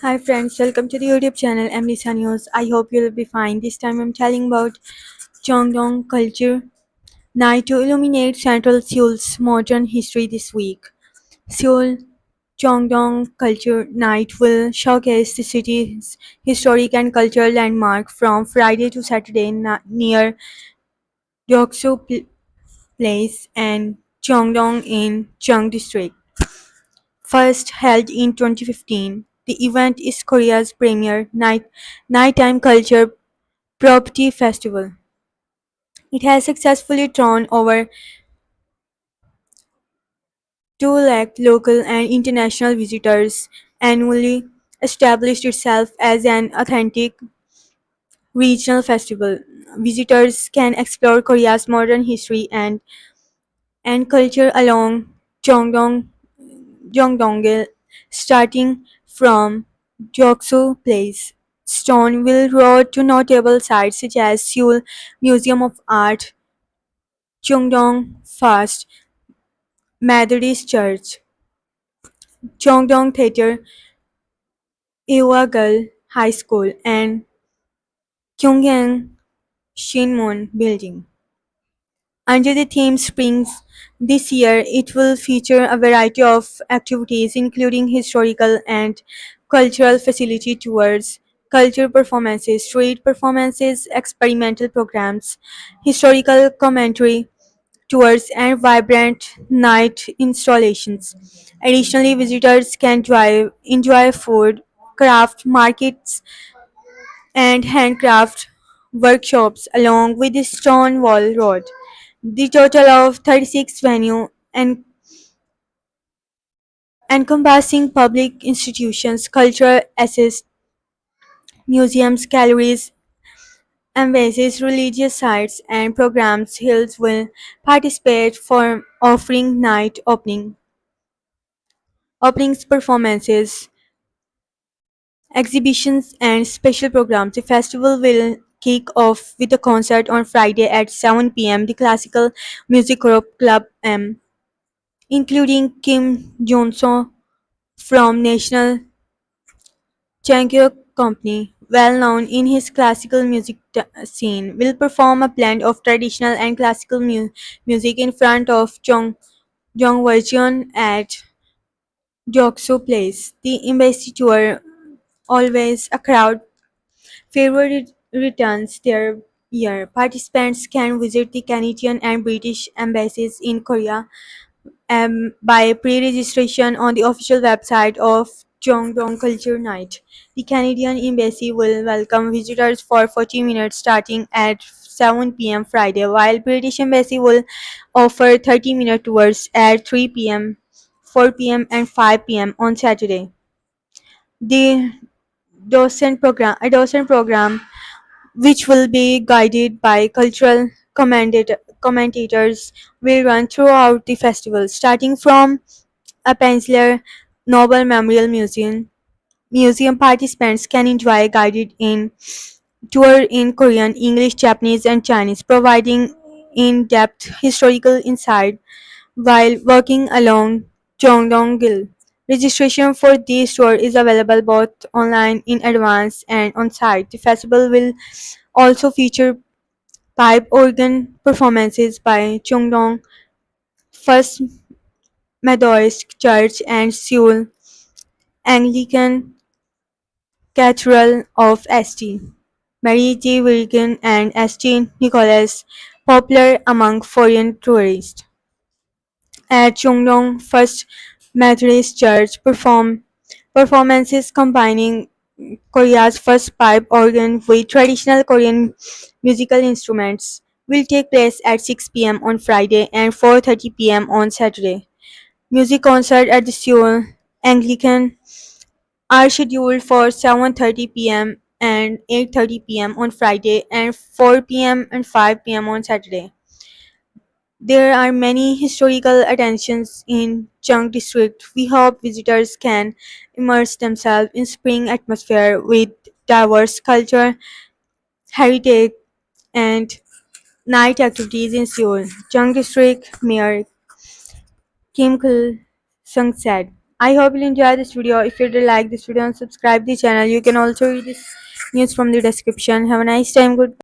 Hi friends, welcome to the YouTube channel Amrisa News. I hope you'll be fine. This time I'm telling about Cheongdong Culture Night to illuminate Central Seoul's modern history this week. Seoul Cheongdong Culture Night will showcase the city's historic and cultural landmark from Friday to Saturday near Deoksu Place and Cheongdong in Cheong District. First held in 2015, the event is Korea's premier nighttime culture property festival. It has successfully drawn over 2 lakh local and international visitors annually, established itself as an authentic regional festival. Visitors can explore Korea's modern history and culture along Cheongdong Gyeongdongil, starting from Deoksu Place, Stonewall Road to notable sites such as Seoul Museum of Art, Cheongdong Fast Methodist Church, Cheongdong Theatre, Ewagal High School, and Kyunghyang Shinmun Building. Under the theme Springs, this year it will feature a variety of activities including historical and cultural facility tours, culture performances, street performances, experimental programs, historical commentary tours, and vibrant night installations. Additionally, visitors can enjoy food, craft markets, and handcraft workshops along with the Stonewall Road. The total of 36 venues encompassing public institutions, cultural assets, museums, galleries, embassies, religious sites, and programs Hills will participate for offering night openings, performances, exhibitions, and special programs. The festival will kick off with a concert on Friday at 7 p.m. The classical music group Club M, including Kim Jong-soo from National Chankyo Company, well known in his classical music scene, will perform a blend of traditional and classical music in front of Jongwon at Deoksu Place. The embassy tour, always a crowd favorite, returns their year. Participants can visit the Canadian and British embassies in Korea by pre-registration on the official website of Cheongdong Culture Night. The Canadian Embassy will welcome visitors for 40 minutes starting at 7 p.m. Friday, while British Embassy will offer 30-minute tours at 3 p.m., 4 p.m. and 5 p.m. on Saturday. The docent program which will be guided by cultural commentators, will run throughout the festival, starting from a Peninsular Nobel Memorial Museum. Museum participants can enjoy a guided in tour in Korean, English, Japanese, and Chinese, providing in-depth historical insight while walking along Cheongdong-gil. Registration for this tour is available both online in advance and on site. The festival will also feature pipe organ performances by Cheongdong First Methodist Church and Seoul Anglican Cathedral of St. Mary J. Virgin and St. Nicholas, popular among foreign tourists. At Cheongdong First Methodist Church, performances combining Korea's first pipe organ with traditional Korean musical instruments will take place at 6 p.m. on Friday and 4:30 p.m. on Saturday. Music concerts at the Seoul Anglican are scheduled for 7:30 p.m. and 8:30 p.m. on Friday and 4 p.m. and 5 p.m. on Saturday. There are many historical attractions in Cheong District. We hope visitors can immerse themselves in spring atmosphere with diverse culture, heritage, and night activities in Seoul. Cheong District Mayor Kim Kil Sung said. I hope you'll enjoy this video. If you did like this video and subscribe the channel, you can also read this news from the description. Have a nice time. Goodbye.